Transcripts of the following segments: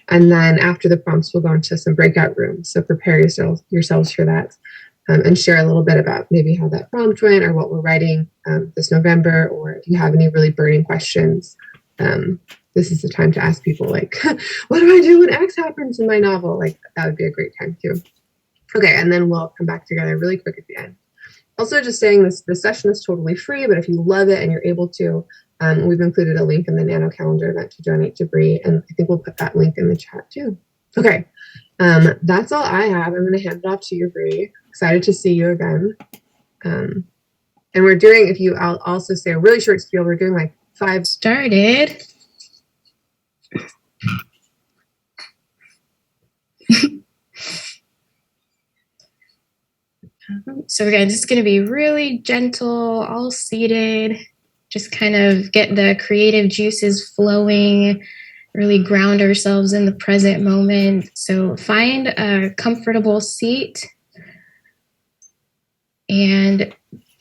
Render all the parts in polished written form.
And then after the prompts, we'll go into some breakout rooms. So prepare yourselves for that, and share a little bit about maybe how that prompt went or what we're writing this November, or if you have any really burning questions. This is the time to ask people, like, what do I do when X happens in my novel? Like, that would be a great time too. Okay, and then we'll come back together really quick at the end. Also, just saying this session is totally free, but if you love it and you're able to, we've included a link in the Nano calendar event to donate to Bree, and I think we'll put that link in the chat too. Okay, that's all I have. I'm going to hand it off to you, Bree. Excited to see you again. And we're doing, I'll also say a really short spiel, we're doing like 5. Started. So again, this is going to be really gentle, all seated, just kind of get the creative juices flowing, really ground ourselves in the present moment. So find a comfortable seat and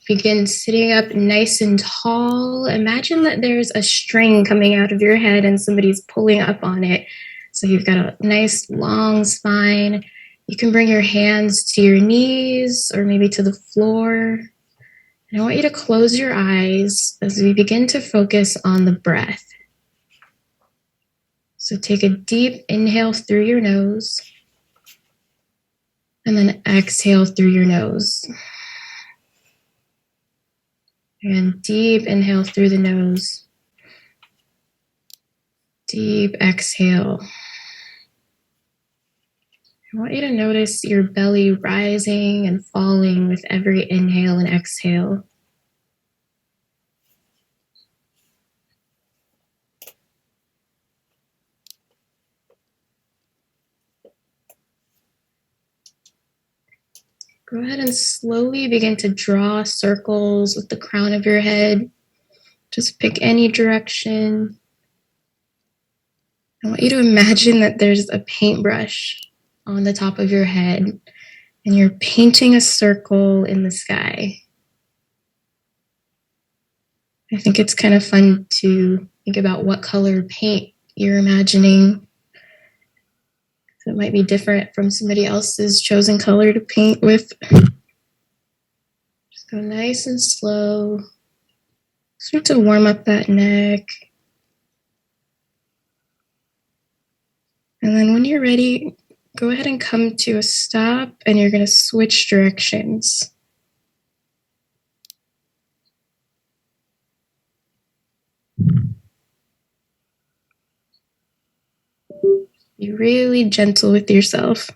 begin sitting up nice and tall. Imagine that there's a string coming out of your head and somebody's pulling up on it. So you've got a nice long spine. You can bring your hands to your knees or maybe to the floor. And I want you to close your eyes as we begin to focus on the breath. So take a deep inhale through your nose and then exhale through your nose. And deep inhale through the nose. Deep exhale. I want you to notice your belly rising and falling with every inhale and exhale. Go ahead and slowly begin to draw circles with the crown of your head. Just pick any direction. I want you to imagine that there's a paintbrush on the top of your head and you're painting a circle in the sky. I think it's kind of fun to think about what color paint you're imagining. So it might be different from somebody else's chosen color to paint with. Just go nice and slow. Start to warm up that neck. And then when you're ready, go ahead and come to a stop, and you're going to switch directions. Be really gentle with yourself.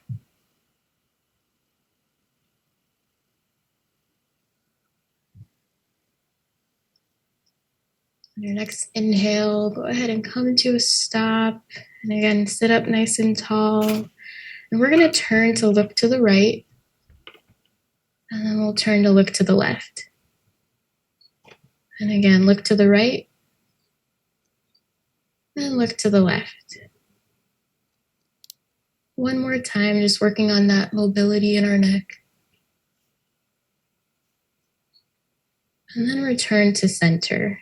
On your next inhale, go ahead and come to a stop. And again, sit up nice and tall. And we're going to turn to look to the right. And then we'll turn to look to the left. And again, look to the right. And look to the left. One more time, just working on that mobility in our neck. And then return to center.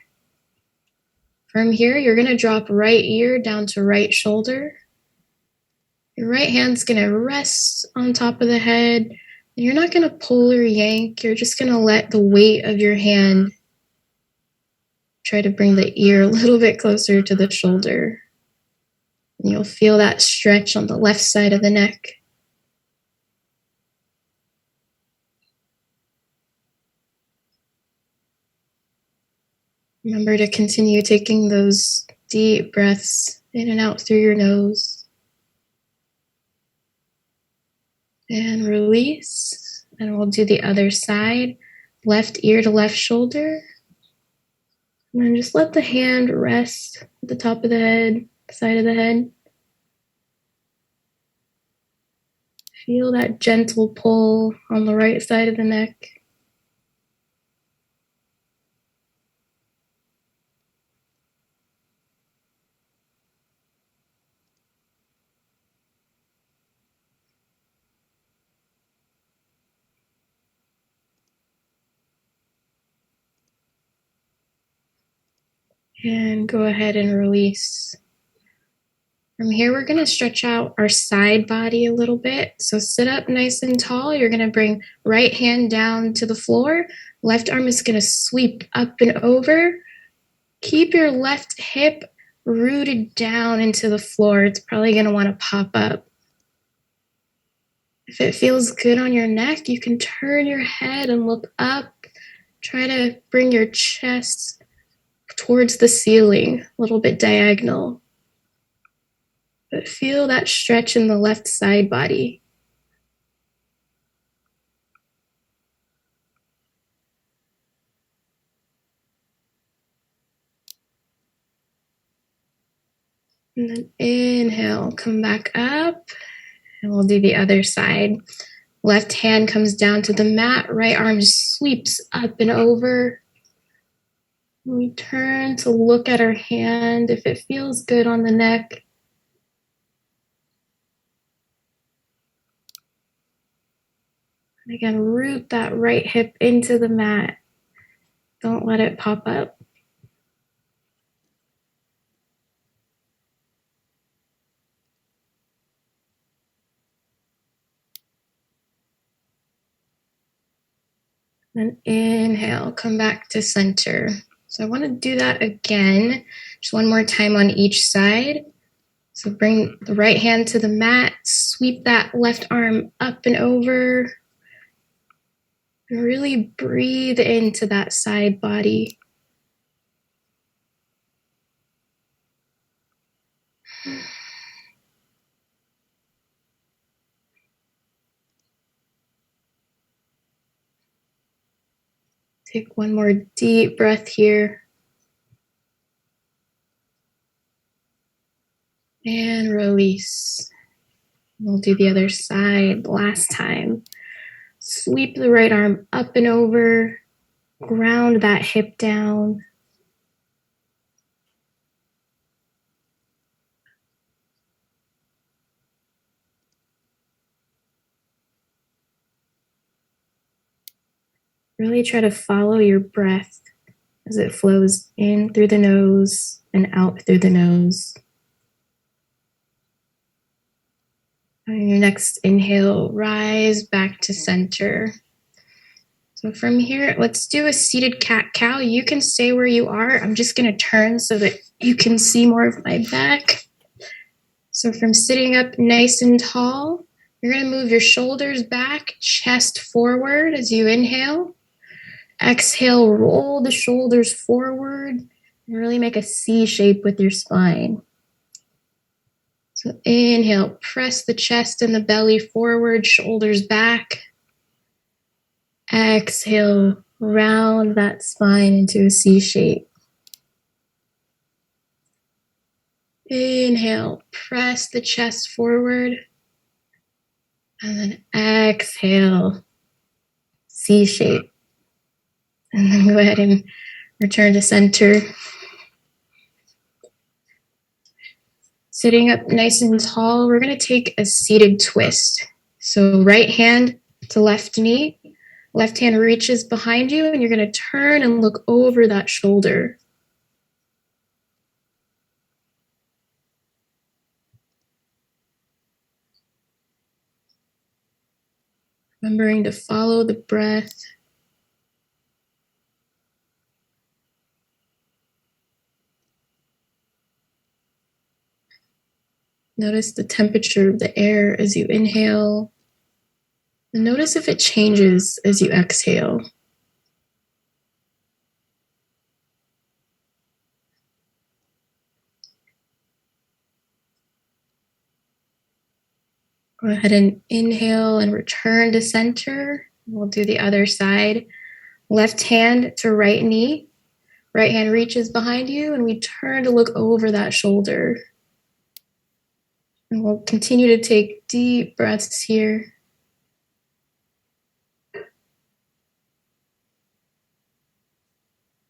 From here, you're going to drop right ear down to right shoulder. Your right hand's going to rest on top of the head. And you're not going to pull or yank. You're just going to let the weight of your hand try to bring the ear a little bit closer to the shoulder. And you'll feel that stretch on the left side of the neck. Remember to continue taking those deep breaths in and out through your nose. And release. And we'll do the other side. Left ear to left shoulder. And then just let the hand rest at the top of the head, side of the head. Feel that gentle pull on the right side of the neck. And go ahead and release. From here, we're going to stretch out our side body a little bit. So sit up nice and tall. You're going to bring right hand down to the floor. Left arm is going to sweep up and over. Keep your left hip rooted down into the floor. It's probably going to want to pop up. If it feels good on your neck, you can turn your head and look up. Try to bring your chest towards the ceiling, a little bit diagonal. But feel that stretch in the left side body. And then inhale, come back up, and we'll do the other side. Left hand comes down to the mat, right arm sweeps up and over. We turn to look at our hand. If it feels good on the neck, and again, root that right hip into the mat. Don't let it pop up. And inhale, come back to center. So I want to do that again, just one more time on each side. So bring the right hand to the mat, sweep that left arm up and over, and really breathe into that side body. Take one more deep breath here. And release. We'll do the other side last time. Sweep the right arm up and over, ground that hip down. Really try to follow your breath as it flows in through the nose and out through the nose. On your next inhale, rise back to center. So from here, let's do a seated cat-cow. You can stay where you are. I'm just going to turn so that you can see more of my back. So from sitting up nice and tall, you're going to move your shoulders back, chest forward as you inhale. Exhale, roll the shoulders forward and really make a C shape with your spine. So inhale, press the chest and the belly forward, shoulders back. Exhale, round that spine into a C shape. Inhale, press the chest forward. And then exhale, C shape. And then go ahead and return to center. Sitting up nice and tall, we're going to take a seated twist. So right hand to left knee, left hand reaches behind you, and you're going to turn and look over that shoulder. Remembering to follow the breath. Notice the temperature of the air as you inhale. And notice if it changes as you exhale. Go ahead and inhale and return to center. We'll do the other side. Left hand to right knee. Right hand reaches behind you, and we turn to look over that shoulder. And we'll continue to take deep breaths here.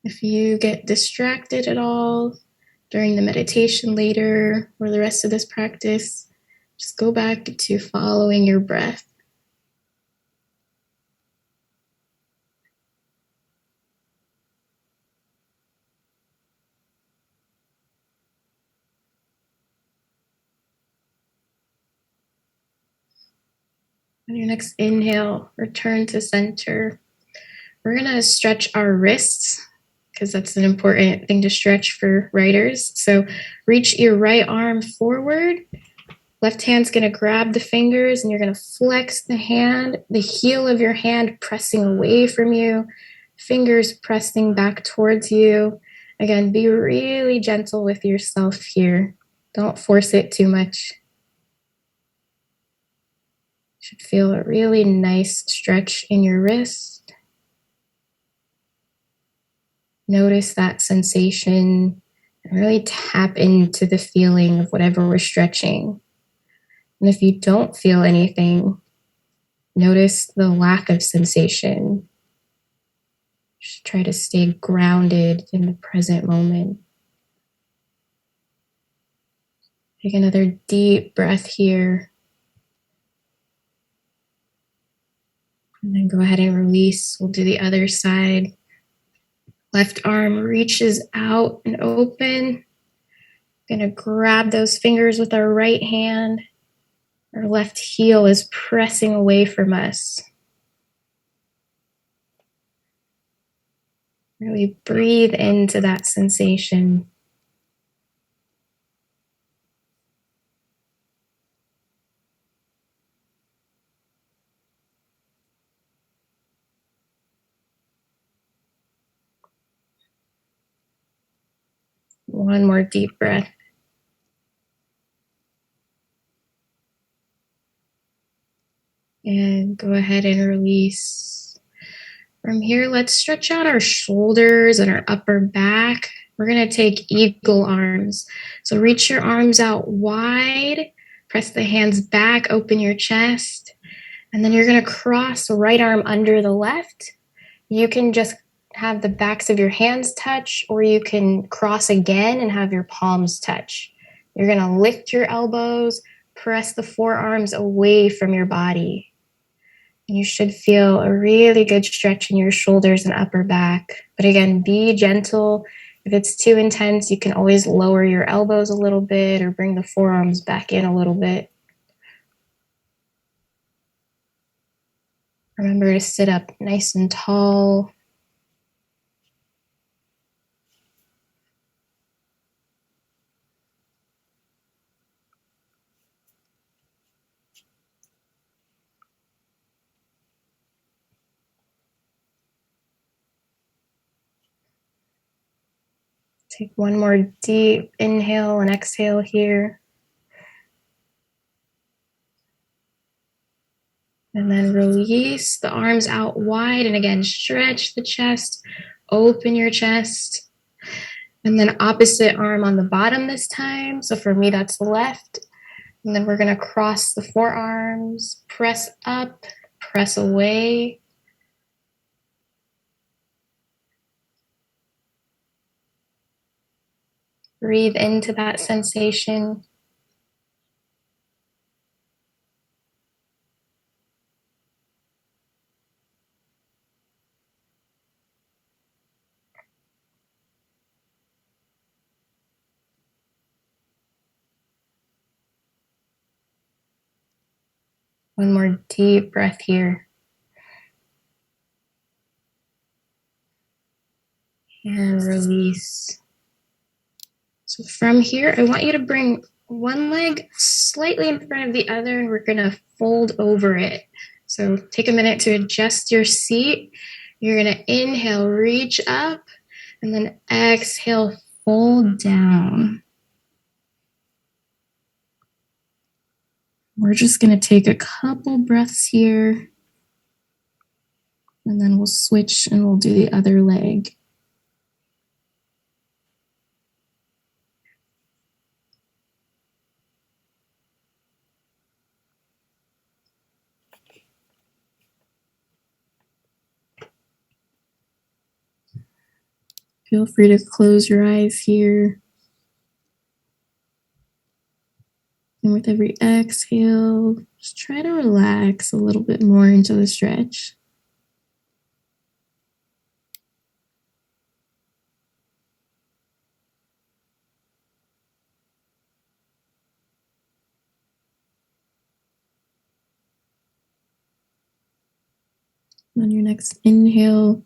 If you get distracted at all during the meditation later or the rest of this practice, just go back to following your breath. On your next inhale, return to center. We're going to stretch our wrists because that's an important thing to stretch for writers. So reach your right arm forward. Left hand's going to grab the fingers and you're going to flex the hand, the heel of your hand pressing away from you, fingers pressing back towards you. Again, be really gentle with yourself here. Don't force it too much. You should feel a really nice stretch in your wrist. Notice that sensation and really tap into the feeling of whatever we're stretching. And if you don't feel anything, notice the lack of sensation. Just try to stay grounded in the present moment. Take another deep breath here. And then go ahead and release. We'll do the other side. Left arm reaches out and open. Gonna grab those fingers with our right hand. Our left heel is pressing away from us. Really breathe into that sensation. One more deep breath. And go ahead and release. From here, let's stretch out our shoulders and our upper back. We're going to take eagle arms. So reach your arms out wide, press the hands back, open your chest, and then you're going to cross the right arm under the left. You can just have the backs of your hands touch, or you can cross again and have your palms touch. You're going to lift your elbows, press the forearms away from your body. You should feel a really good stretch in your shoulders and upper back. But again, be gentle. If it's too intense, you can always lower your elbows a little bit or bring the forearms back in a little bit. Remember to sit up nice and tall. Take one more deep inhale and exhale here. And then release the arms out wide. And again, stretch the chest, open your chest. And then opposite arm on the bottom this time. So for me, that's the left. And then we're going to cross the forearms, press up, press away. Breathe into that sensation. One more deep breath here. And release. So from here, I want you to bring one leg slightly in front of the other, and we're going to fold over it. So take a minute to adjust your seat. You're going to inhale, reach up, and then exhale, fold down. We're just going to take a couple breaths here, and then we'll switch and we'll do the other leg. Feel free to close your eyes here. And with every exhale, just try to relax a little bit more into the stretch. On your next inhale,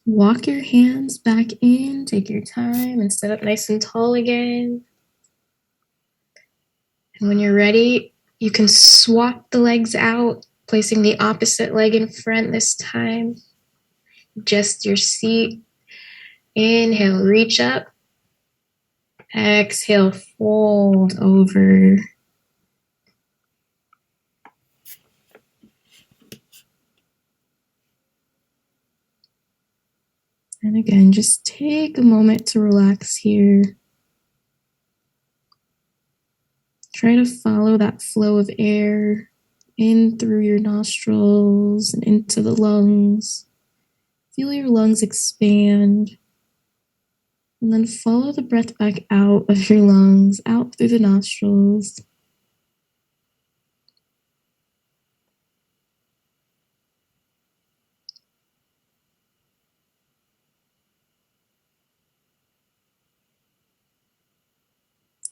walk your hands back in, take your time, and sit up nice and tall again. And when you're ready, you can swap the legs out, placing the opposite leg in front this time. Adjust your seat. Inhale, reach up. Exhale, fold over. And again, just take a moment to relax here. Try to follow that flow of air in through your nostrils and into the lungs. Feel your lungs expand. And then follow the breath back out of your lungs, out through the nostrils.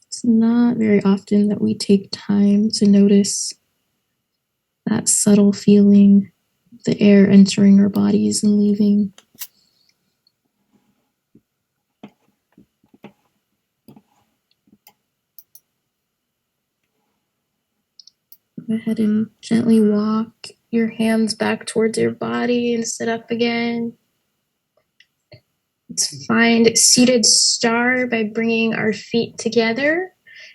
It's not very often that we take time to notice that subtle feeling, the air entering our bodies and leaving. Go ahead and gently walk your hands back towards your body and sit up again. Let's find seated star by bringing our feet together.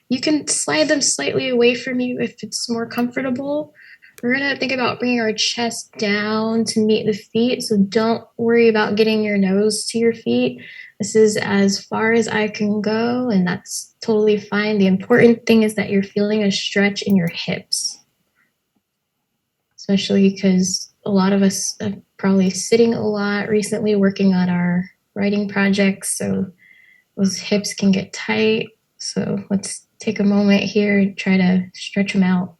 You can slide them slightly away from you if it's more comfortable. We're going to think about bringing our chest down to meet the feet, so don't worry about getting your nose to your feet. This is as far as I can go, and that's totally fine. The important thing is that you're feeling a stretch in your hips, especially because a lot of us are probably sitting a lot recently working on our writing projects, so those hips can get tight. So let's take a moment here and try to stretch them out.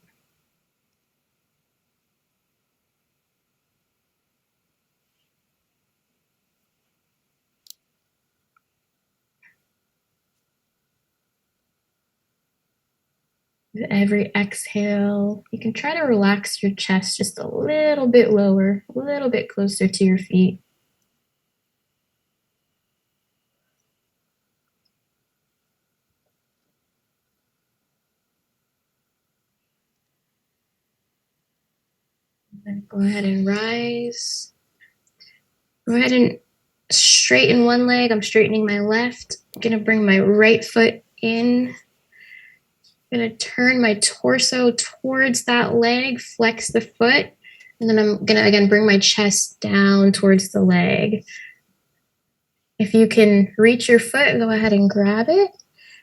With every exhale, you can try to relax your chest just a little bit lower, a little bit closer to your feet. Then go ahead and rise. Go ahead and straighten one leg. I'm straightening my left. I'm going to bring my right foot in. I'm going to turn my torso towards that leg, flex the foot, and then I'm going to, again, bring my chest down towards the leg. If you can reach your foot, go ahead and grab it.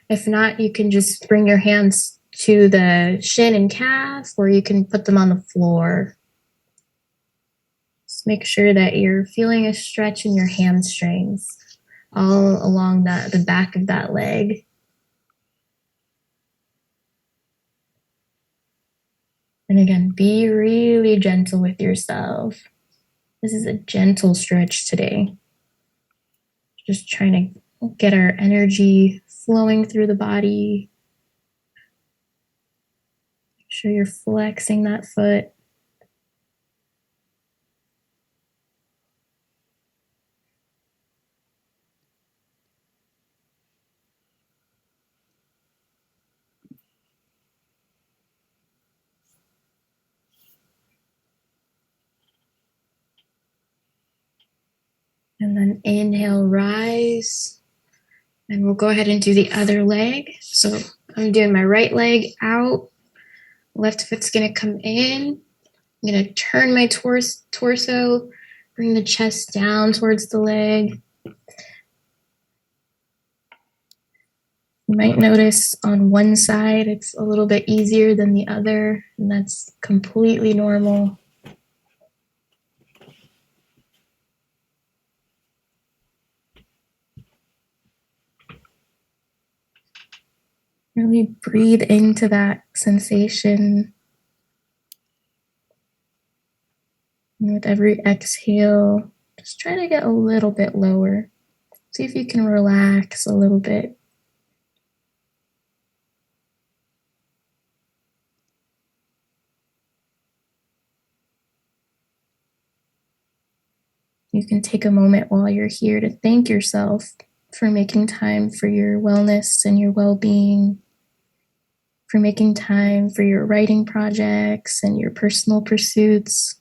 If not, you can just bring your hands to the shin and calf, or you can put them on the floor. Just make sure that you're feeling a stretch in your hamstrings all along the back of that leg. And again, be really gentle with yourself. This is a gentle stretch today. Just trying to get our energy flowing through the body. Make sure you're flexing that foot. And then inhale, rise. And we'll go ahead and do the other leg. So I'm doing my right leg out. Left foot's going to come in. I'm going to turn my torso, bring the chest down towards the leg. You might notice on one side it's a little bit easier than the other, and that's completely normal. Really breathe into that sensation. And with every exhale, just try to get a little bit lower. See if you can relax a little bit. You can take a moment while you're here to thank yourself for making time for your wellness and your well-being, for making time for your writing projects and your personal pursuits.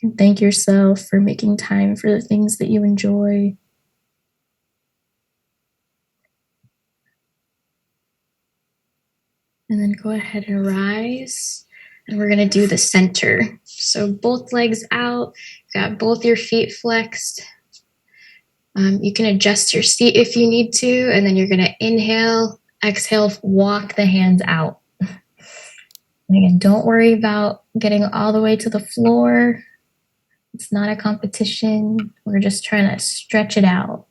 You can thank yourself for making time for the things that you enjoy. And then go ahead and rise. And we're going to do the center. So both legs out, got both your feet flexed. You can adjust your seat if you need to, and then you're going to inhale, exhale, walk the hands out. And again, don't worry about getting all the way to the floor. It's not a competition. We're just trying to stretch it out.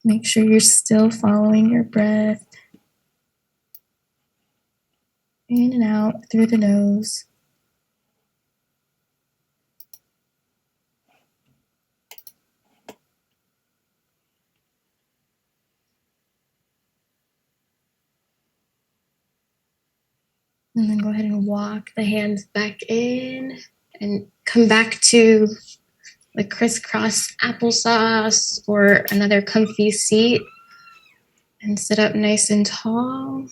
Make sure you're still following your breath. In and out through the nose. And then go ahead and walk the hands back in and come back to the crisscross applesauce or another comfy seat and sit up nice and tall.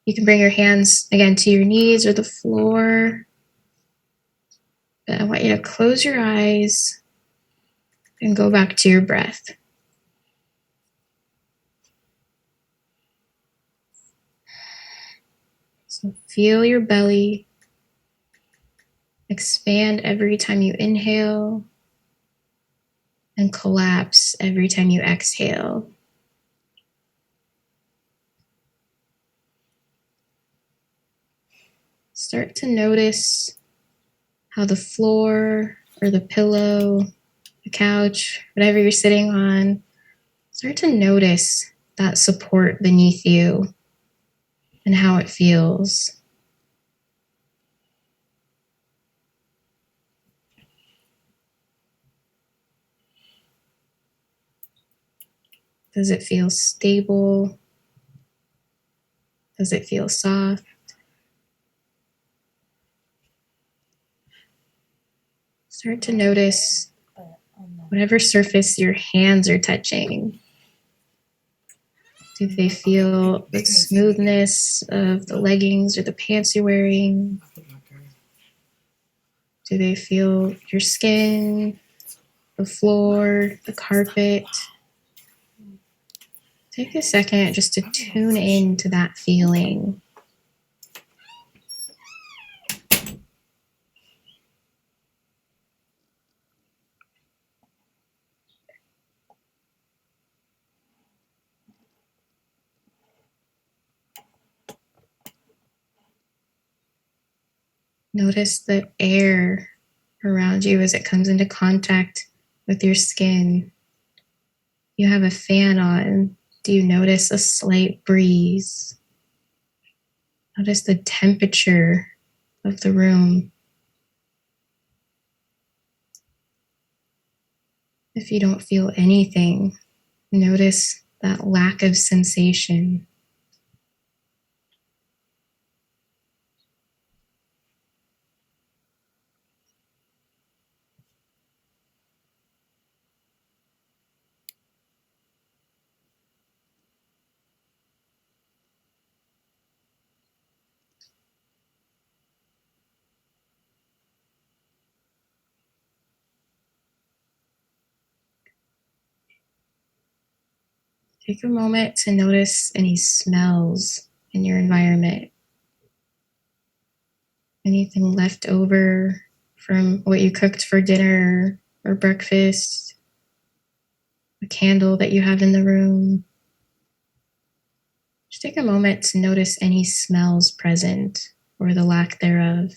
You can bring your hands again to your knees or the floor. But I want you to close your eyes and go back to your breath. So feel your belly expand every time you inhale and collapse every time you exhale. Start to notice how the floor or the pillow, the couch, whatever you're sitting on, start to notice that support beneath you and how it feels. Does it feel stable? Does it feel soft? Start to notice whatever surface your hands are touching. Do they feel the smoothness of the leggings or the pants you're wearing? Do they feel your skin, the floor, the carpet? Take a second just to tune in to that feeling. Notice the air around you as it comes into contact with your skin. You have a fan on. Do you notice a slight breeze? Notice the temperature of the room. If you don't feel anything, notice that lack of sensation. Take a moment to notice any smells in your environment. Anything left over from what you cooked for dinner or breakfast, a candle that you have in the room. Just take a moment to notice any smells present or the lack thereof.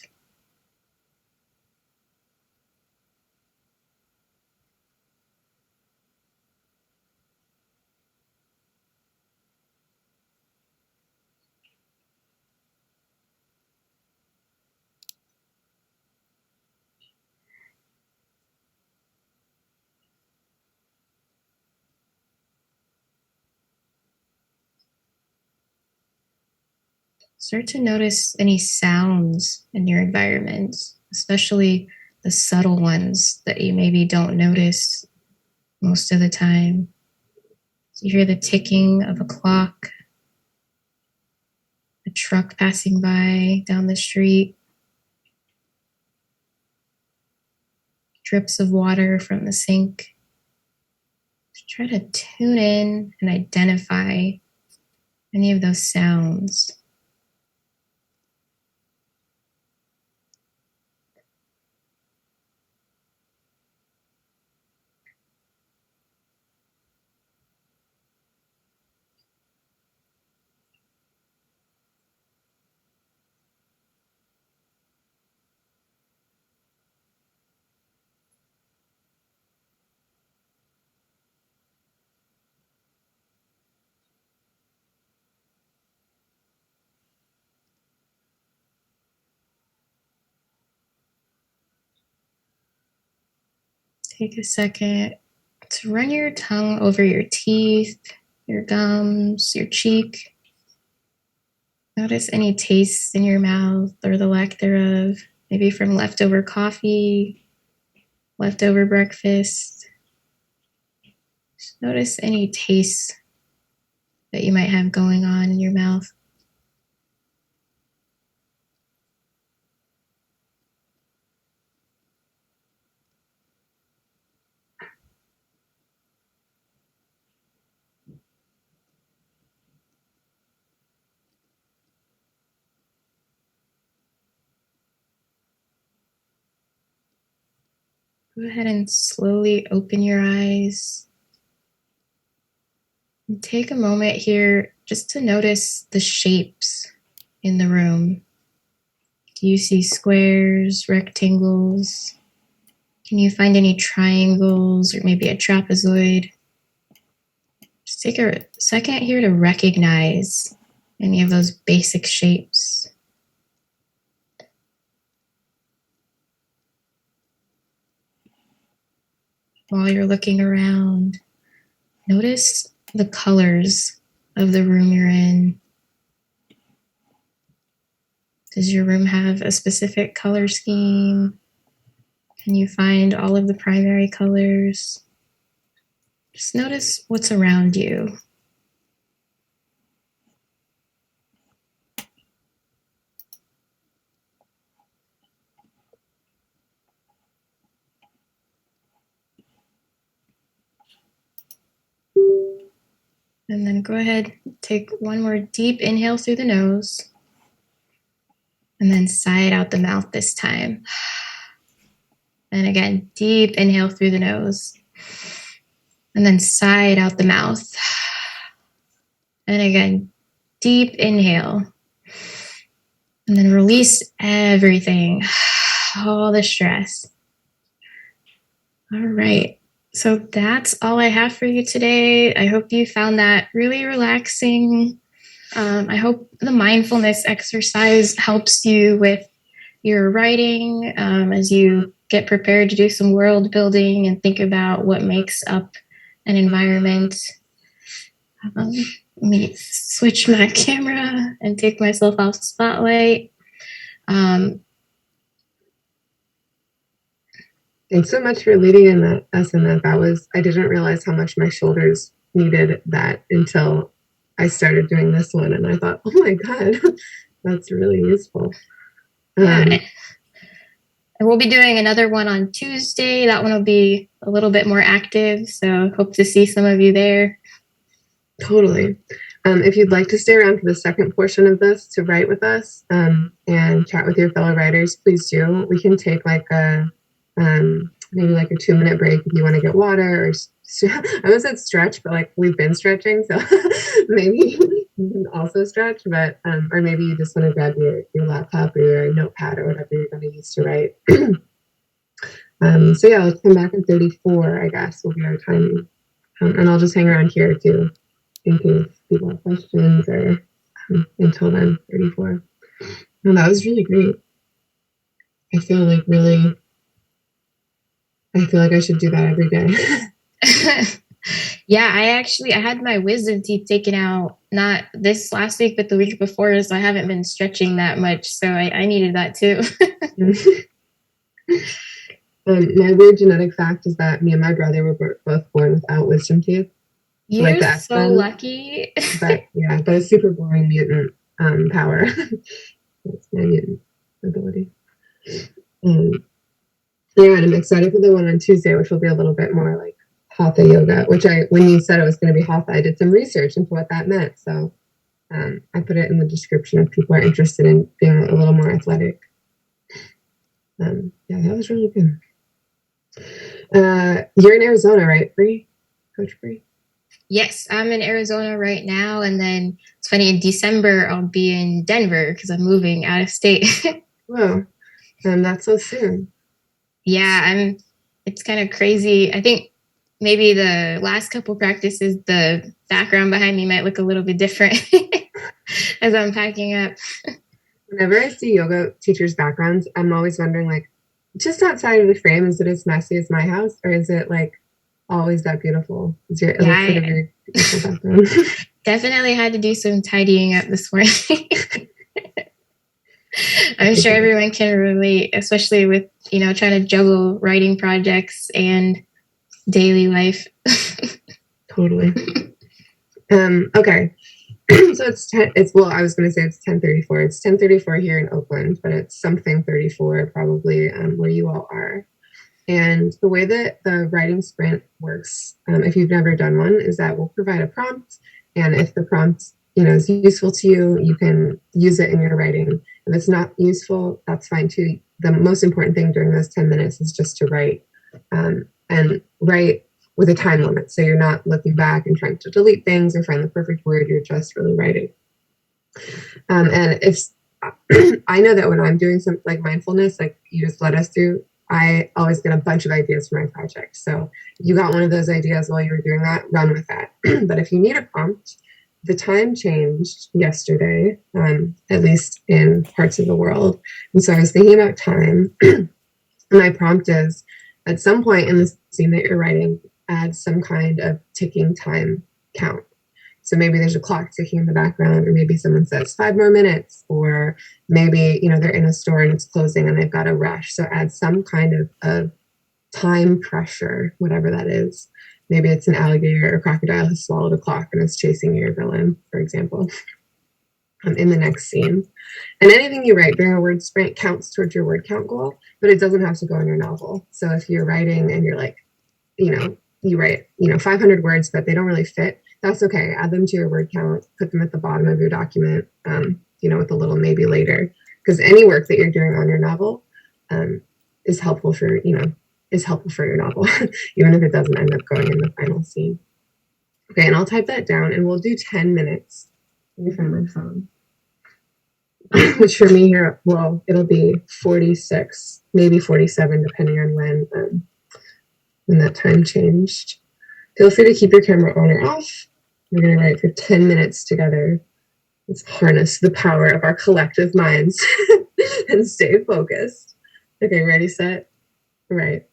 start to notice any sounds in your environment, especially the subtle ones that you maybe don't notice most of the time. So you hear the ticking of a clock, a truck passing by down the street, drips of water from the sink. Try to tune in and identify any of those sounds. Take a second to run your tongue over your teeth, your gums, your cheek. Notice any tastes in your mouth or the lack thereof, maybe from leftover coffee, leftover breakfast. Just notice any tastes that you might have going on in your mouth. Go ahead and slowly open your eyes. And take a moment here just to notice the shapes in the room. Do you see squares, rectangles? Can you find any triangles or maybe a trapezoid? Just take a second here to recognize any of those basic shapes. While you're looking around, notice the colors of the room you're in. Does your room have a specific color scheme? Can you find all of the primary colors? Just notice what's around you. And then go ahead, take one more deep inhale through the nose. And then sigh it out the mouth this time. And again, deep inhale through the nose. And then sigh it out the mouth. And again, deep inhale. And then release everything, all the stress. All right. So that's all I have for you today. I hope you found that really relaxing. I hope the mindfulness exercise helps you with your writing as you get prepared to do some world building and think about what makes up an environment. Let me switch my camera and take myself off the spotlight. Thanks so much for leading us in that. I didn't realize how much my shoulders needed that until I started doing this one. And I thought, oh my God, that's really useful. And we'll be doing another one on Tuesday. That one will be a little bit more active. So hope to see some of you there. Totally. If you'd like to stay around for the second portion of this to write with us and chat with your fellow writers, please do. We can take like maybe like a 2-minute break if you want to get water or I almost said stretch, but like we've been stretching, so maybe you can also stretch, but or maybe you just want to grab your laptop or your notepad or whatever you're going to use to write. So yeah, let's come back in 34, I guess will be our timing. And I'll just hang around here too in case people have questions or until then, 34. And that was really great. I feel like I should do that every day. Yeah, I had my wisdom teeth taken out not this last week, but the week before, so I haven't been stretching that much. So I needed that too. My weird genetic fact is that me and my brother were both born without wisdom teeth. So like You're the so X-Men, lucky. but yeah, but a super boring mutant power. That's my mutant ability. Um, yeah, and I'm excited for the one on Tuesday, which will be a little bit more like hatha yoga, which when you said it was going to be hatha, I did some research into what that meant. So I put it in the description if people are interested in being a little more athletic. Yeah, that was really good. You're in Arizona, right, Bree? Coach Bree? Yes, I'm in Arizona right now, and then it's funny. In December, I'll be in Denver because I'm moving out of state. Whoa, not so soon. Yeah, I'm. It's kind of crazy. I think maybe the last couple practices, the background behind me might look a little bit different as I'm packing up. Whenever I see yoga teachers' backgrounds, I'm always wondering, like, just outside of the frame, is it as messy as my house, or is it like always that beautiful? It Yeah, looks like a I very beautiful background. definitely had to do some tidying up this morning. I'm sure everyone can relate, especially with trying to juggle writing projects and daily life. Totally. Okay. So it's well, I was going to say it's 10:34. It's 10:34 here in Oakland, but it's something 34 probably where you all are. And the way that the writing sprint works, if you've never done one, is that we'll provide a prompt, and if the prompt is useful to you, you can use it in your writing. If it's not useful, that's fine too. The most important thing during those 10 minutes is just to write, and write with a time limit. So you're not looking back and trying to delete things or find the perfect word. You're just really writing. And if I know that when I'm doing some like mindfulness, like you just led us through, I always get a bunch of ideas for my project. So you got one of those ideas while you were doing that, run with that. But if you need a prompt, the time changed yesterday, at least in parts of the world. And so I was thinking about time. And my prompt is at some point in the scene that you're writing, add some kind of ticking time count. So maybe there's a clock ticking in the background, or maybe someone says 5 more minutes, or maybe, they're in a store and it's closing and they've got a rush. So add some kind of time pressure, whatever that is. Maybe it's an alligator or crocodile has swallowed a clock and is chasing your villain, for example, in the next scene. And anything you write during a word sprint counts towards your word count goal, but it doesn't have to go in your novel. So if you're writing and you're like, you write, 500 words, but they don't really fit, that's okay. Add them to your word count, put them at the bottom of your document, with a little maybe later. Because any work that you're doing on your novel is helpful for, your novel, even if it doesn't end up going in the final scene. Okay, and I'll type that down and we'll do 10 minutes. Let me find my phone. Which for me here, well, it'll be 46, maybe 47, depending on when that time changed. Feel free to keep your camera on or off. We're going to write for 10 minutes together. Let's harness the power of our collective minds and stay focused. Okay, ready, set, right.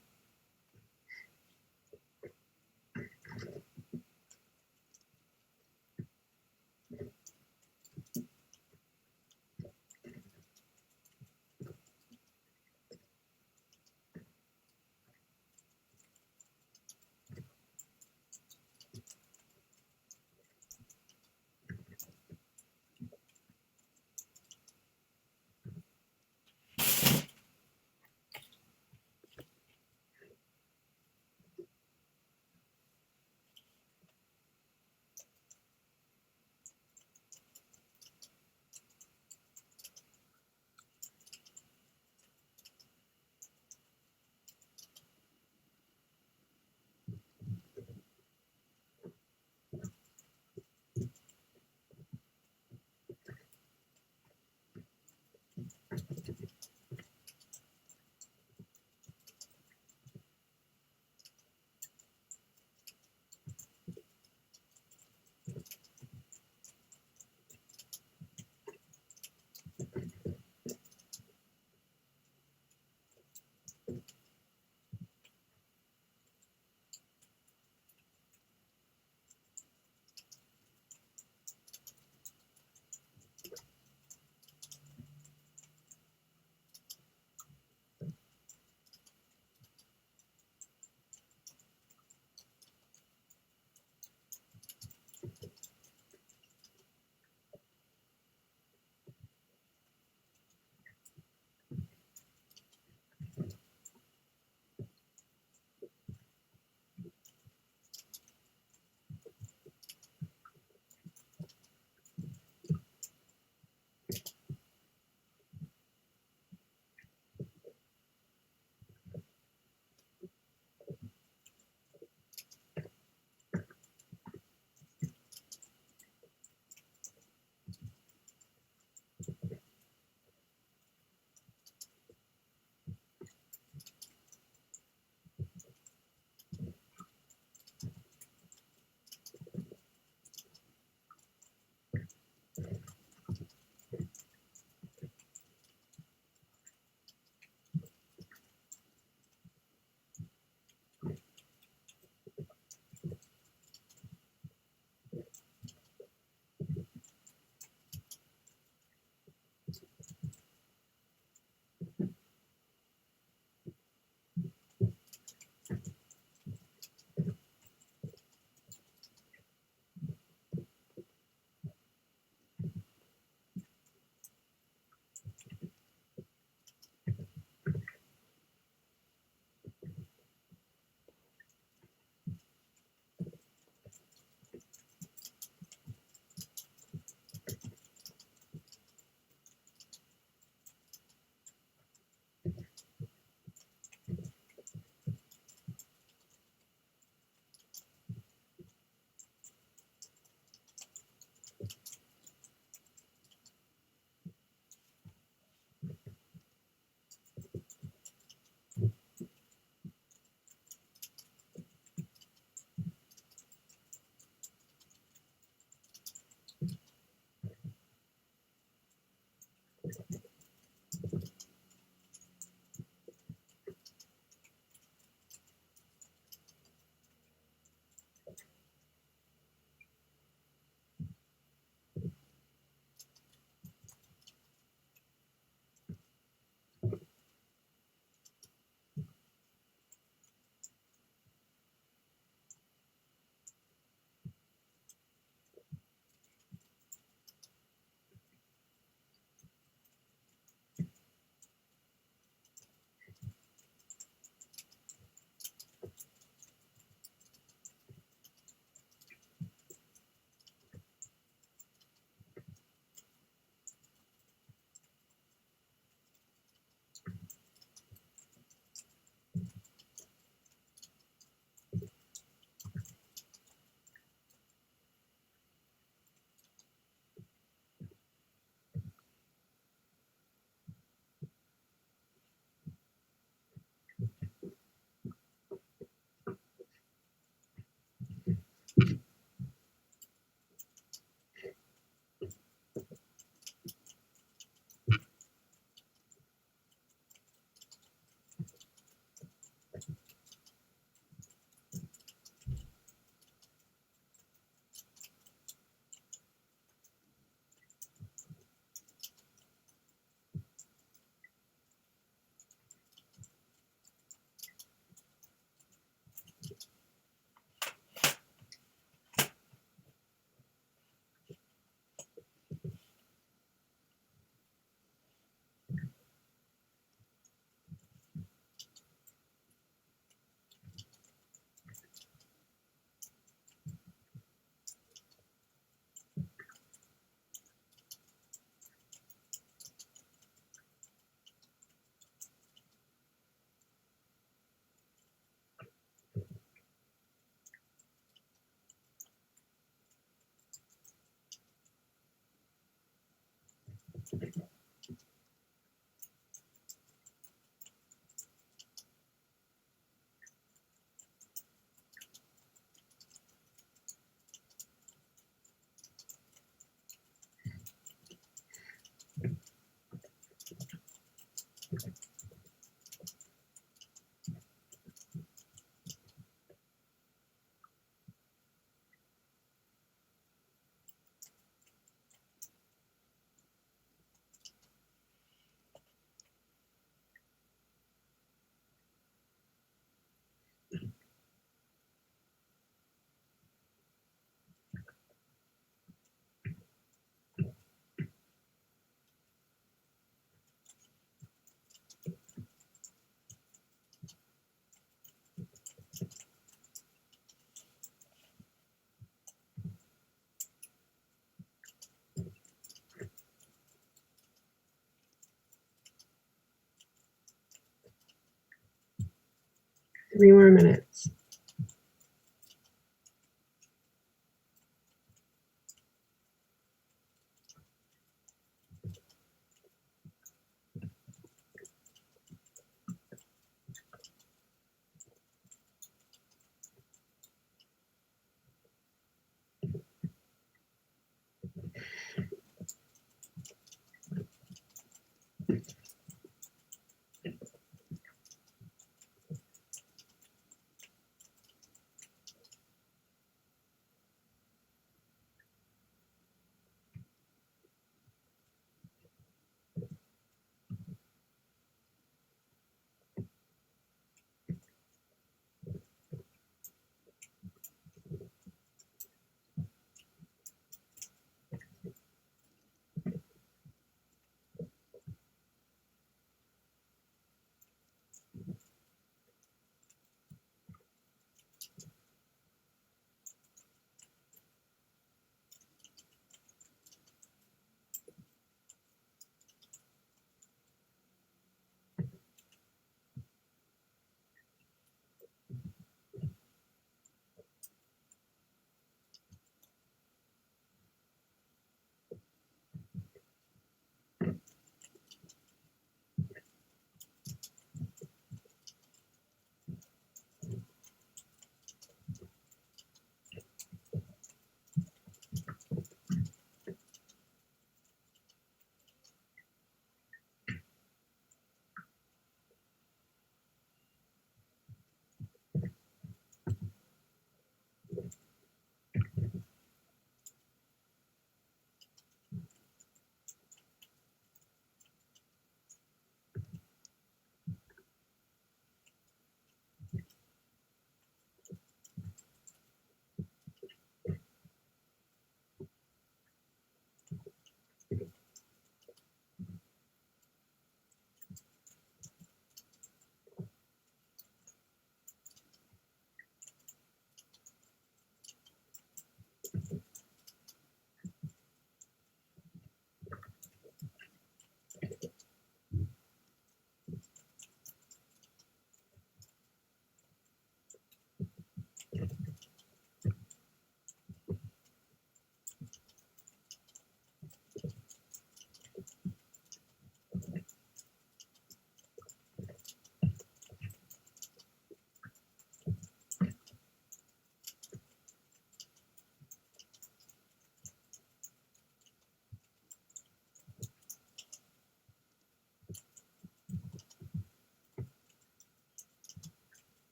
3 more minutes.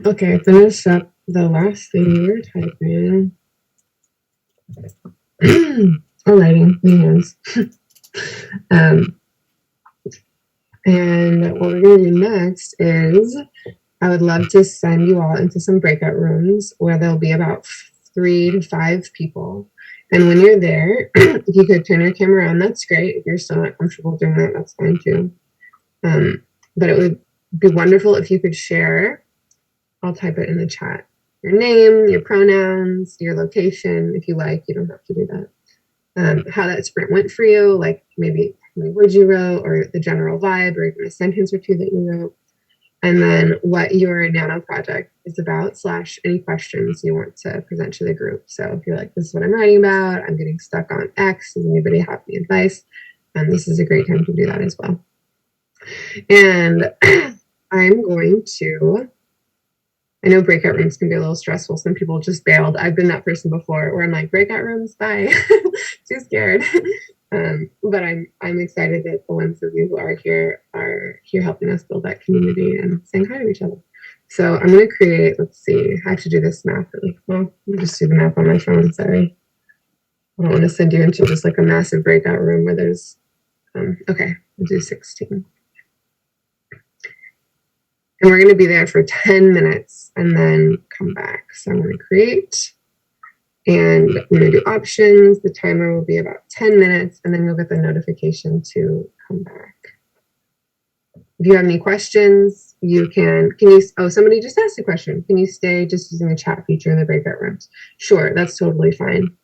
Okay, finish up the last thing you were typing. Or writing, the hands. And what we're going to do next is I would love to send you all into some breakout rooms where there'll be about 3 to 5 people. And when you're there, if you could turn your camera on, that's great. If you're still not comfortable doing that, that's fine too. But it would be wonderful if you could share. I'll type it in the chat. Your name, your pronouns, your location, if you like. You don't have to do that. How that sprint went for you, like maybe how many words you wrote, or the general vibe, or even a sentence or two that you wrote. and then what your nano project is about / any questions you want to present to the group. So if you're like, this is what I'm writing about, I'm getting stuck on X, does anybody have any advice? And this is a great time to do that as well. And I'm going to, I know breakout rooms can be a little stressful. Some people just bailed. I've been that person before where I'm like, breakout rooms, bye. Too scared. But I'm excited that the ones of you who are here helping us build that community and saying hi to each other. So I'm going to create, let's see, I have to do this math really well. Let me just do the math on my phone, sorry. I don't want to send you into just like a massive breakout room where there's, okay, we'll do 16. And we're going to be there for 10 minutes and then come back. So I'm going to create. And I'm going to do options. The timer will be about 10 minutes, and then you'll get the notification to come back. If you have any questions, you can you, oh, somebody just asked a question. Can you stay just using the chat feature in the breakout rooms? Sure, that's totally fine.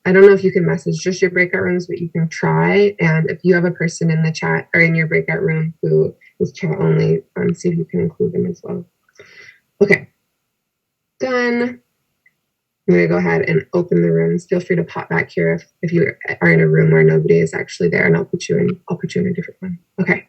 I don't know if you can message just your breakout rooms, but you can try. And if you have a person in the chat or in your breakout room who is chat only, see if you can include them as well. Okay, done. I'm going to go ahead and open the rooms. Feel free to pop back here if you are in a room where nobody is actually there, and I'll put you in a different one. Okay.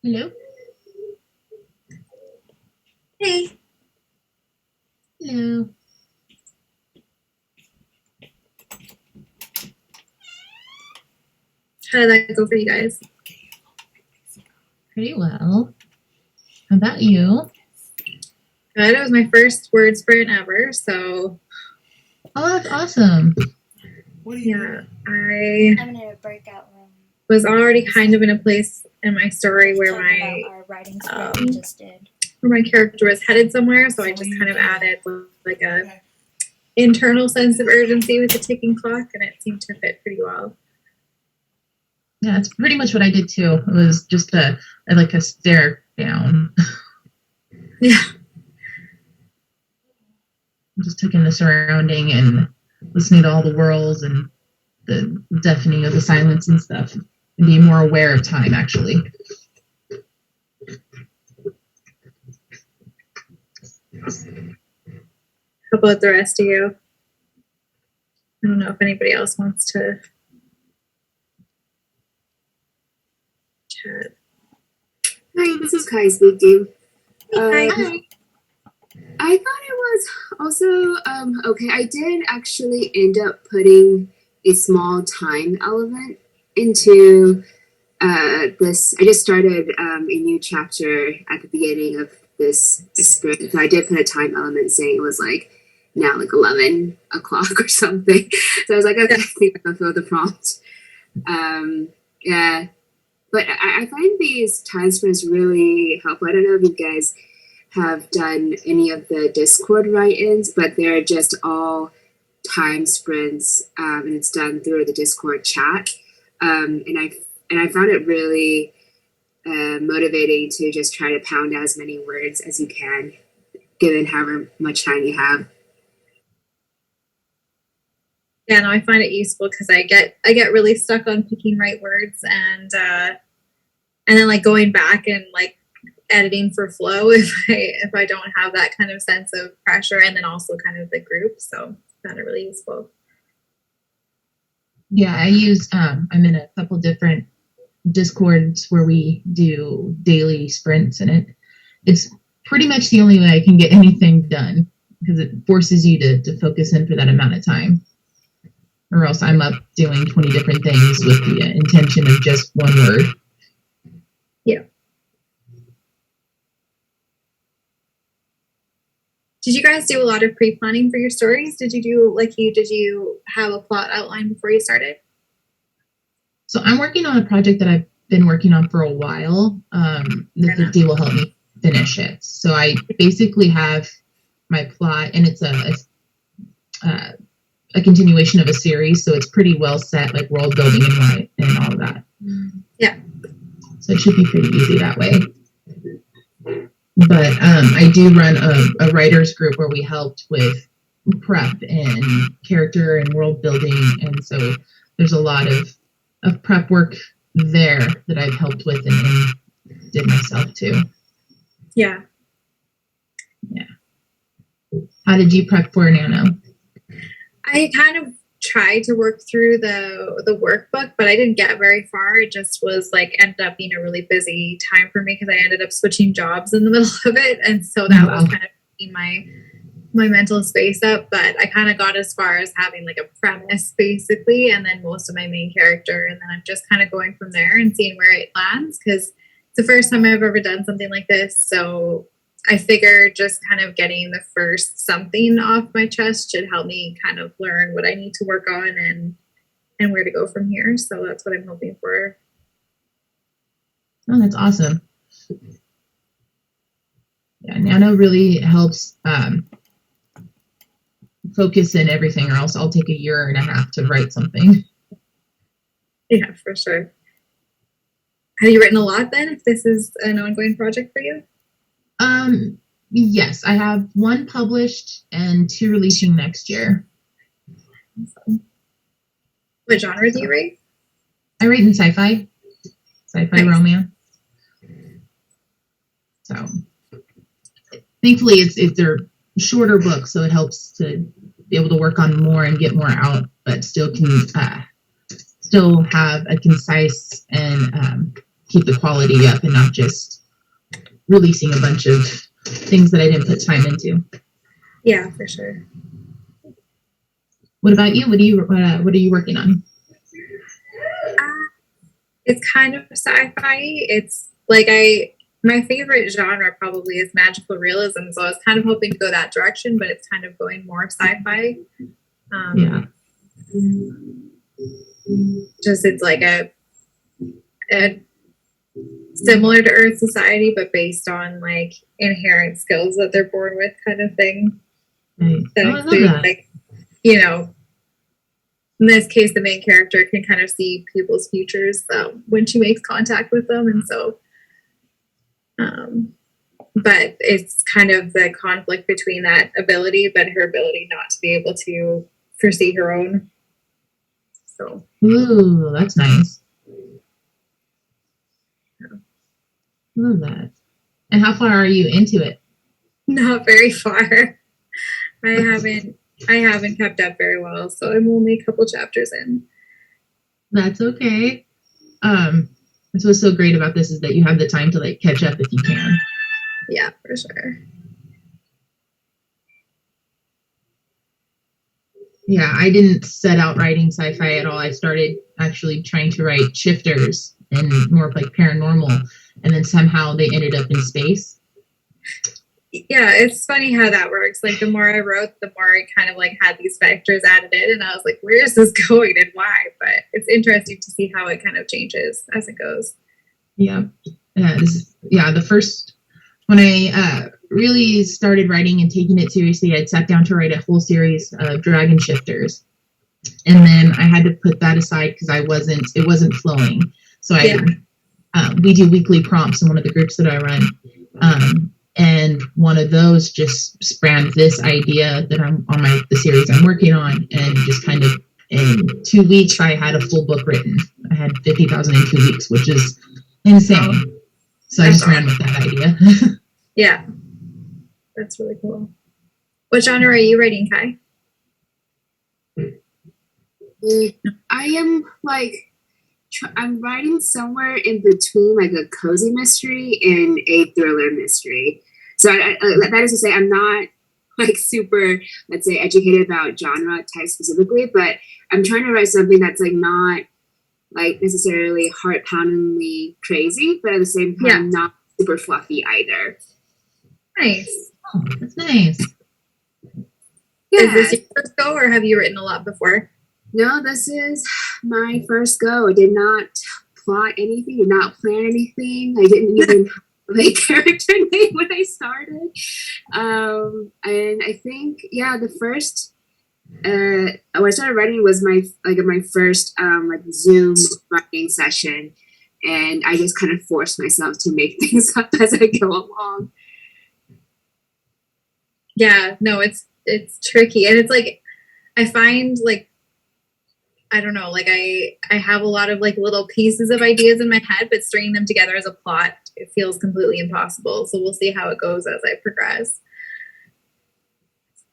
Hello. Hey. Hello. How did that go for you guys? Pretty well. How about you? Good. It was my first word sprint ever, so. Oh, that's awesome. Yeah, I'm in a breakout room. Was already kind of in a place in my story where our writing sprint we just did. Where my character was headed somewhere, so I just kind of added like a internal sense of urgency with the ticking clock, and it seemed to fit pretty well. Yeah, it's pretty much what I did too. It was just a stare down. Yeah. Just took in the surrounding and listening to all the whirls and the deafening of the silence and stuff, and being more aware of time, actually. How about the rest of you? I don't know if anybody else wants to chat. Hi, this is Kai speaking. Hi. I thought it was also okay. I did actually end up putting a small time element into this. I just started a new chapter at the beginning of this sprint. So I did put a time element saying it was like now like 11 o'clock or something. So I was like, okay, I think I'm gonna fill the prompt. Yeah, but I find these time sprints really helpful. I don't know if you guys have done any of the Discord write-ins, but they're just all time sprints, and it's done through the Discord chat. And I found it really motivating to just try to pound out as many words as you can, given however much time you have. Yeah, no, I find it useful because I get really stuck on picking right words and then like going back and like editing for flow if I don't have that kind of sense of pressure, and then also kind of the group. So I found it really useful. Yeah, I use I'm in a couple different Discords where we do daily sprints, and it's pretty much the only way I can get anything done because it forces you to focus in for that amount of time. Or else I'm up doing 20 different things with the intention of just one word. Yeah. Did you guys do a lot of pre-planning for your stories? Did you have a plot outline before you started? So I'm working on a project that I've been working on for a while. The 50 will help me finish it. So I basically have my plot, and it's a continuation of a series, so it's pretty well set, like world building and all of that. Yeah. So it should be pretty easy that way. But I do run a writers group where we helped with prep and character and world building, and so there's a lot of prep work there that I've helped with and did myself too. Yeah. How did you prep for Nano? I kind of tried to work through the workbook, but I didn't get very far. It just was like ended up being a really busy time for me because I ended up switching jobs in the middle of it, and so that was kind of keeping my mental space up. But I kind of got as far as having like a premise basically, and then most of my main character, and then I'm just kind of going from there and seeing where it lands because it's the first time I've ever done something like this. So I figured just kind of getting the first something off my chest should help me kind of learn what I need to work on and where to go from here. So that's what I'm hoping for. Oh, that's awesome. Yeah, Nano really helps focus in everything, or else I'll take 1.5 years to write something. Yeah, for sure. Have you written a lot then, if this is an ongoing project for you? Yes, I have 1 published and 2 releasing next year. What genre do you write? I write in sci-fi nice. Romance. So thankfully they're shorter books, so it helps to be able to work on more and get more out, but still can still have a concise and keep the quality up and not just releasing a bunch of things that I didn't put time into. Yeah, for sure. What about you? What are you working on? It's kind of sci-fi. It's like my favorite genre probably is magical realism, so I was kind of hoping to go that direction, but it's kind of going more sci-fi. Yeah. Just it's like a similar to Earth society, but based on like inherent skills that they're born with, kind of thing. Right. That I love include, that. like, in this case, the main character can kind of see people's futures when she makes contact with them, and so. But it's kind of the conflict between that ability, but her ability not to be able to foresee her own. So. Ooh, that's nice. Love that. And how far are you into it? Not very far. I haven't kept up very well, so I'm only a couple chapters in. That's okay. That's what's so great about this is that you have the time to like catch up if you can. Yeah, for sure. Yeah, I didn't set out writing sci-fi at all. I started actually trying to write shifters and more like paranormal, and then somehow they ended up in space. Yeah, it's funny how that works. Like, the more I wrote, the more I kind of like had these factors added in, and I was like, where is this going and why? But it's interesting to see how it kind of changes as it goes. Yeah. The first, when I really started writing and taking it seriously, I'd sat down to write a whole series of dragon shifters. And then I had to put that aside because it wasn't flowing. So we do weekly prompts in one of the groups that I run. And one of those just sprang this idea that I'm on the series I'm working on, and just kind of in 2 weeks I had a full book written. I had 50,000 in 2 weeks, which is insane. So I just ran with that idea. Yeah, that's really cool. What genre are you writing, Kai? I am I'm writing somewhere in between like a cozy mystery and a thriller mystery. So that is to say, I'm not like super, let's say, educated about genre type specifically, but I'm trying to write something that's like not like necessarily heart-poundingly crazy, but at the same time not super fluffy either. Nice. Oh, that's nice. Yeah. Is this your first go, or have you written a lot before? No, this is my first go. I did not plot anything, did not plan anything. I didn't even have a character name when I started. And I think, the first when I started writing was my first Zoom writing session, and I just kind of forced myself to make things up as I go along. Yeah, no, it's tricky, and it's like I find like I don't know, like I have a lot of like little pieces of ideas in my head, but stringing them together as a plot, it feels completely impossible. So we'll see how it goes as I progress.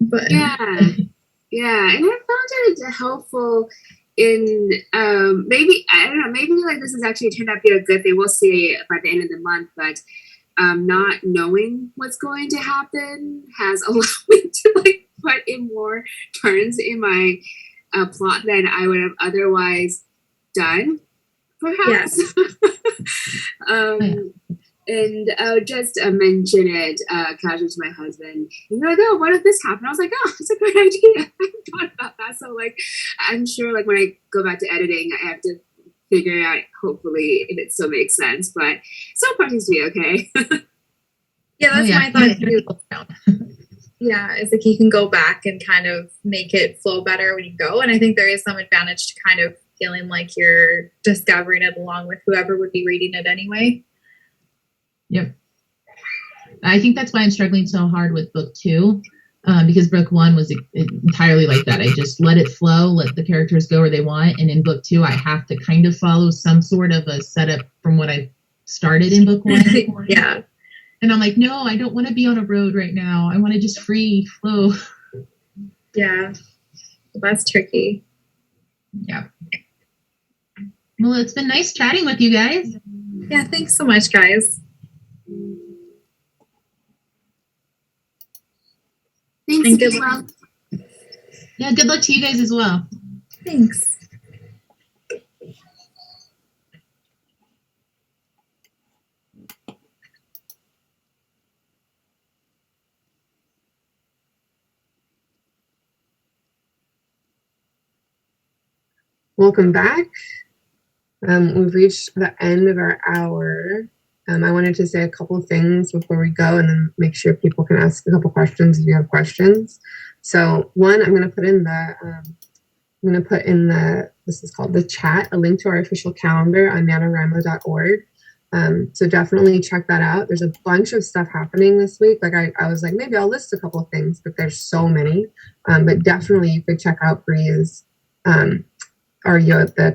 But yeah, and I found it helpful in maybe I don't know, maybe like this has actually turned out to be a good thing. We'll see by the end of the month, but not knowing what's going to happen has allowed me to like put in more turns in my plot than I would have otherwise done, perhaps. And I'll just mention it casually to my husband. And they're like, "Oh, what if this happened?" I was like, "Oh, it's a great idea. I hadn't thought about that." So like, I'm sure like when I go back to editing, I have to figure out hopefully if it still makes sense. But so far seems to be okay. Yeah, that's my thought too. Yeah, it's like you can go back and kind of make it flow better when you go. And I think there is some advantage to kind of feeling like you're discovering it along with whoever would be reading it anyway. Yep. I think that's why I'm struggling so hard with book 2, because book 1 was entirely like that. I just let it flow, let the characters go where they want. And in book 2, I have to kind of follow some sort of a setup from what I started in book 1. Yeah. And I'm like, no, I don't want to be on a road right now. I want to just free flow. Yeah. That's tricky. Yeah. Well, it's been nice chatting with you guys. Yeah, thanks so much, guys. Thanks. And good luck. Yeah, good luck to you guys as well. Thanks. Welcome back. We've reached the end of our hour. I wanted to say a couple of things before we go, and then make sure people can ask a couple questions if you have questions. So one, I'm going to put in the this is called the chat, a link to our official calendar on nanowrimo.org. So definitely check that out. There's a bunch of stuff happening this week. Like I was like, maybe I'll list a couple of things, but there's so many. But definitely you could check out Bree's the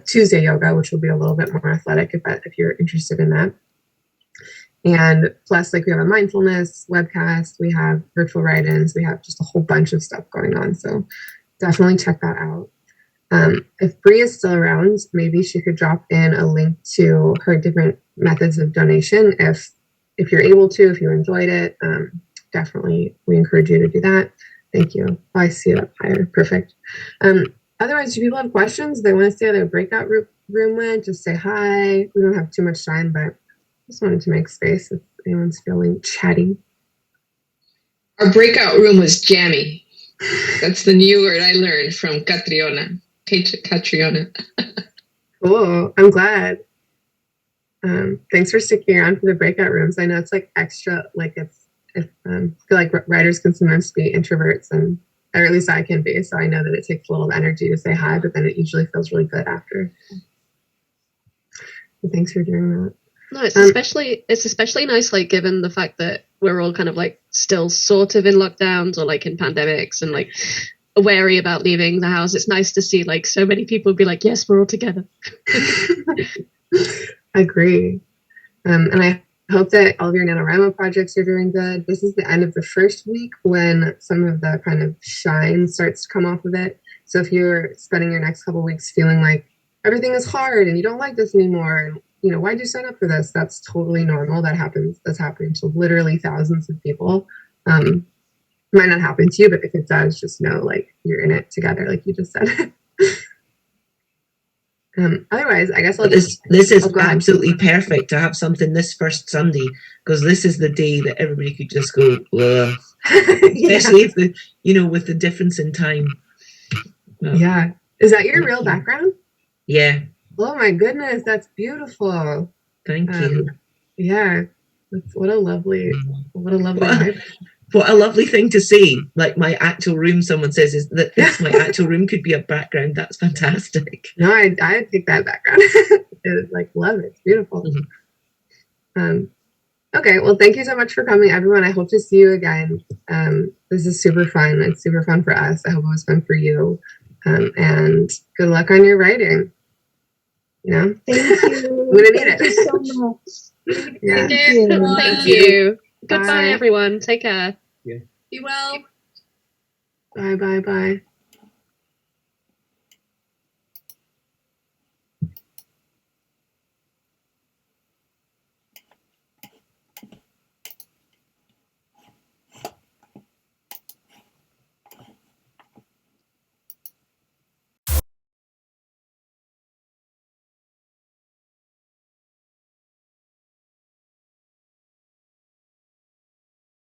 Tuesday yoga, which will be a little bit more athletic if you're interested in that. And plus, like, we have a mindfulness webcast, we have virtual write-ins, we have just a whole bunch of stuff going on. So definitely check that out. If Bree is still around, maybe she could drop in a link to her different methods of donation if you're able to, if you enjoyed it. Definitely, we encourage you to do that. Thank you. Oh, I see it up higher. Perfect. Otherwise, do people have questions? They want to stay at their breakout room with? Just say hi. We don't have too much time, but just wanted to make space if anyone's feeling chatty. Our breakout room was jammy. That's the new word I learned from Catriona. Cool. I'm glad. Thanks for sticking around for the breakout rooms. I know it's like extra, like I feel like writers can sometimes be introverts, or at least I can be. So I know that it takes a little energy to say hi, but then it usually feels really good after. So thanks for doing that. No, it's especially nice, like, given the fact that we're all kind of like still sort of in lockdowns or like in pandemics and like wary about leaving the house. It's nice to see like so many people be like, yes, we're all together. I agree. And I hope that all of your NaNoWriMo projects are doing good. This is the end of the first week when some of the kind of shine starts to come off of it. So if you're spending your next couple of weeks feeling like everything is hard and you don't like this anymore, and you know, why'd you sign up for this? That's totally normal. That's happening to literally thousands of people. It might not happen to you, but if it does, just know like you're in it together, like you just said. Otherwise, I guess this is absolutely perfect to have something this first Sunday, because this is the day that everybody could just go, ugh, especially if the with the difference in time. Yeah. Is that your real background? Yeah. Oh my goodness, that's beautiful. Thank you. Yeah. What a lovely vibe. What a lovely thing to say. Like my actual room, someone says, is that this my actual room could be a background. That's fantastic. No, I pick that background. Love it. It's beautiful. Okay, well, thank you so much for coming, everyone. I hope to see you again. This is super fun. It's super fun for us. I hope it was fun for you. And good luck on your writing. Thank you. I'm gonna need Thank it. you so much. Yeah. Thank you. Goodbye, Bye. everyone. Take care. Be well. Bye.